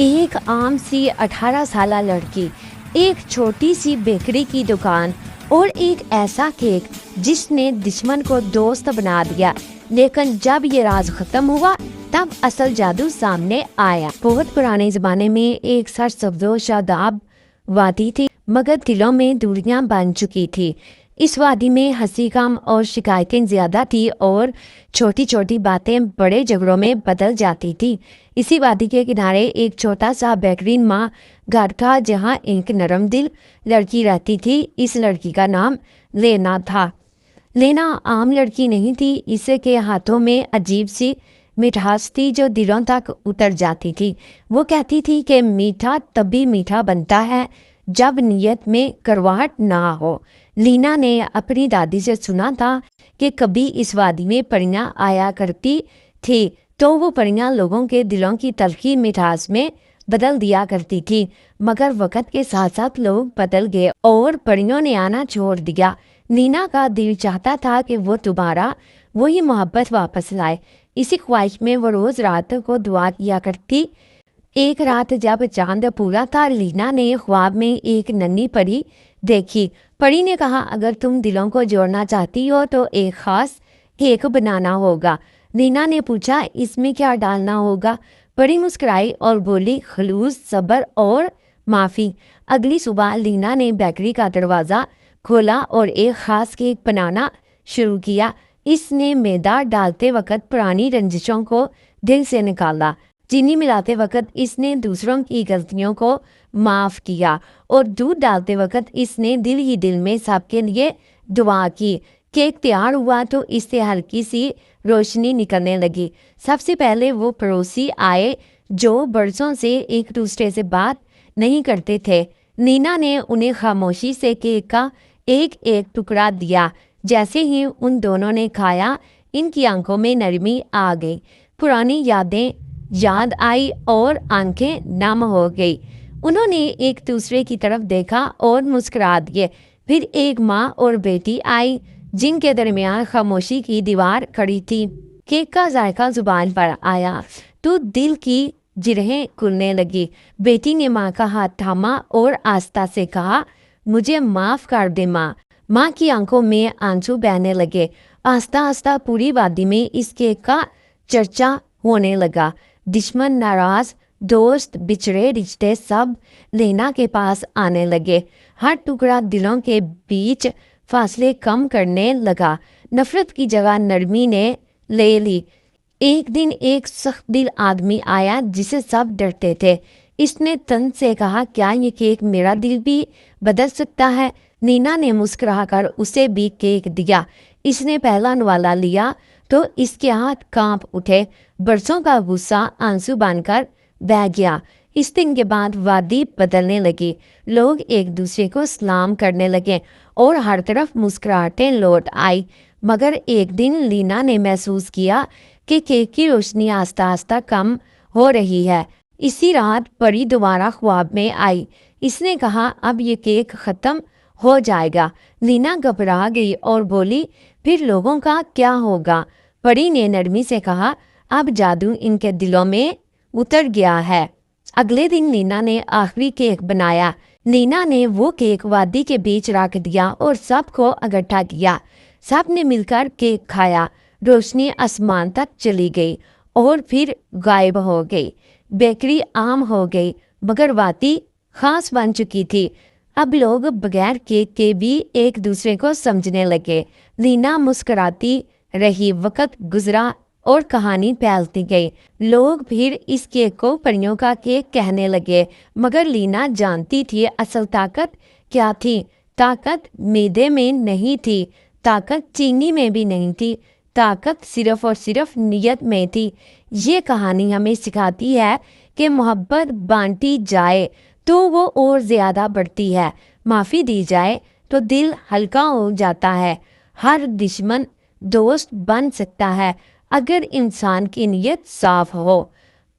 एक आम सी 18 साला लड़की, एक छोटी सी बेकरी की दुकान और एक ऐसा केक जिसने दुश्मन को दोस्त बना दिया। लेकिन जब ये राज खत्म हुआ तब असल जादू सामने आया। बहुत पुराने जमाने में एक सरसब्ज़ शादाब वादी थी, मगर दिलों में दूरियां बन चुकी थी। इस वादी में हंसी कम और शिकायतें ज्यादा थी और छोटी छोटी बातें बड़े झगड़ों में बदल जाती थी। इसी वादी के किनारे एक छोटा सा बेहतरीन माँ घर था, जहाँ एक नरम दिल लड़की रहती थी। इस लड़की का नाम लेना था। लेना आम लड़की नहीं थी, इसके हाथों में अजीब सी मिठास थी जो दिलों तक उतर जाती थी। वो कहती थी कि मीठा तभी मीठा बनता है जब नीयत में करवाहट ना हो। लीना ने अपनी दादी से सुना था कि कभी इस वादी में परियां आया करती थी, तो वो परियां लोगों के दिलों की तलखी मिठास में बदल दिया करती थी। मगर वक्त के साथ साथ लोग बदल गए और परियों ने आना छोड़ दिया। लीना का दिल चाहता था कि वो दोबारा वही मोहब्बत वापस लाए। इसी ख्वाहिश में वो रोज रात को दुआ किया करती। एक रात जब चांद पूरा था, लीना ने ख्वाब में एक नन्ही परी देखी। परी ने कहा, अगर तुम दिलों को जोड़ना चाहती हो तो एक खास केक बनाना होगा। लीना ने पूछा, इसमें क्या डालना होगा? परी मुस्कुराई और बोली, खलूस, सब्र और माफ़ी। अगली सुबह लीना ने बेकरी का दरवाज़ा खोला और एक खास केक बनाना शुरू किया। इसने मैदा डालते वक्त पुरानी रंजिशों को दिल से निकाला। चीनी मिलाते वक्त इसने दूसरों की गलतियों को माफ़ किया और दूध डालते वक्त इसने दिल ही दिल में सबके लिए दुआ की। केक तैयार हुआ तो इससे हल्की सी रोशनी निकलने लगी। सबसे पहले वो पड़ोसी आए जो बरसों से एक दूसरे से बात नहीं करते थे। नीना ने उन्हें खामोशी से केक का एक एक टुकड़ा दिया। जैसे ही उन दोनों ने खाया, इनकी आंखों में नरमी आ गई। पुरानी यादें याद आई और आंखें नम हो गई। उन्होंने एक दूसरे की तरफ देखा और मुस्कुरा दिए। फिर एक माँ और बेटी आई जिनके दरमियान खामोशी की दीवार खड़ी थी। केक का जायका जुबान पर आया तो दिल की जिरहें खुलने लगी। बेटी ने माँ का हाथ थामा और आस्था से कहा, मुझे माफ़ कर दे माँ। माँ की आंखों में आंसू बहने लगे। आस्ता आस्ता पूरी वादी में इस केक का चर्चा होने लगा। दुश्मन, नाराज, दोस्त, बिछड़े रिश्ते सब लेना के पास आने लगे। हर टुकड़ा दिलों के बीच फासले कम करने लगा। नफरत की जगह नरमी ने ले ली। एक दिन एक सख्त दिल आदमी आया जिसे सब डरते थे। इसने तन से कहा, क्या ये केक मेरा दिल भी बदल सकता है? नीना ने मुस्कुराकर उसे भी केक दिया। इसने पहला नवाला लिया तो इसके हाथ कांप उठे। बरसों का गुस्सा आंसू बनकर बह गया। इस दिन के बाद वादी बदलने लगी। लोग एक दूसरे को सलाम करने लगे और हर तरफ मुस्कुराहटें लौट आई। मगर एक दिन लीना ने महसूस किया कि केक की रोशनी आस्ता आस्ता कम हो रही है। इसी रात परी दोबारा ख्वाब में आई। इसने कहा, अब ये केक ख़त्म हो जाएगा। लीना घबरा गई और बोली, फिर लोगों का क्या होगा? परी ने नरमी से कहा, अब जादू इनके दिलों में उतर गया है। अगले दिन लीना ने आखिरी केक बनाया। लीना ने वो केक वादी के बीच रख दिया और सबको इकट्ठा किया। सब ने मिलकर केक खाया। रोशनी आसमान तक चली गई और फिर गायब हो गई। बेकरी आम हो गई, मगर वादी खास बन चुकी थी। अब लोग बगैर केक के भी एक दूसरे को समझने लगे। लीना मुस्कुराती रही। वक्त गुजरा और कहानी फैलती गई। लोग फिर इस केक को परियों का केक कहने लगे। मगर लीना जानती थी असल ताकत क्या थी। ताकत मैदे में नहीं थी, ताकत चीनी में भी नहीं थी, ताकत सिर्फ और सिर्फ नियत में थी। ये कहानी हमें सिखाती है कि मोहब्बत बांटी जाए तो वो और ज़्यादा बढ़ती है। माफ़ी दी जाए तो दिल हल्का हो जाता है। हर दुश्मन दोस्त बन सकता है अगर इंसान की नीयत साफ हो।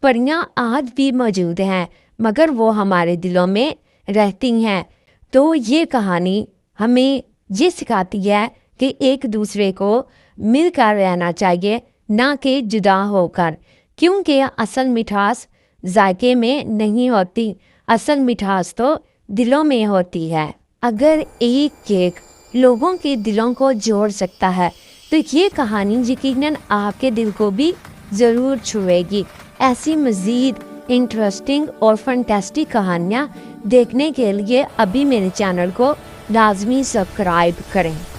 परियां आज भी मौजूद हैं, मगर वो हमारे दिलों में रहती हैं। तो ये कहानी हमें ये सिखाती है कि एक दूसरे को मिलकर रहना चाहिए, ना कि जुदा होकर, क्योंकि असल मिठास ذائقے میں نہیں ہوتی، اصل مٹھاس تو دلوں میں ہوتی ہے۔ اگر ایک کیک لوگوں کے دلوں کو جوڑ سکتا ہے تو یہ کہانی یقیناً آپ کے دل کو بھی ضرور چھوئے گی۔ ایسی مزید انٹرسٹنگ اور فنٹیسٹک کہانیاں دیکھنے کے لیے ابھی میرے چینل کو لازمی سبسکرائب کریں۔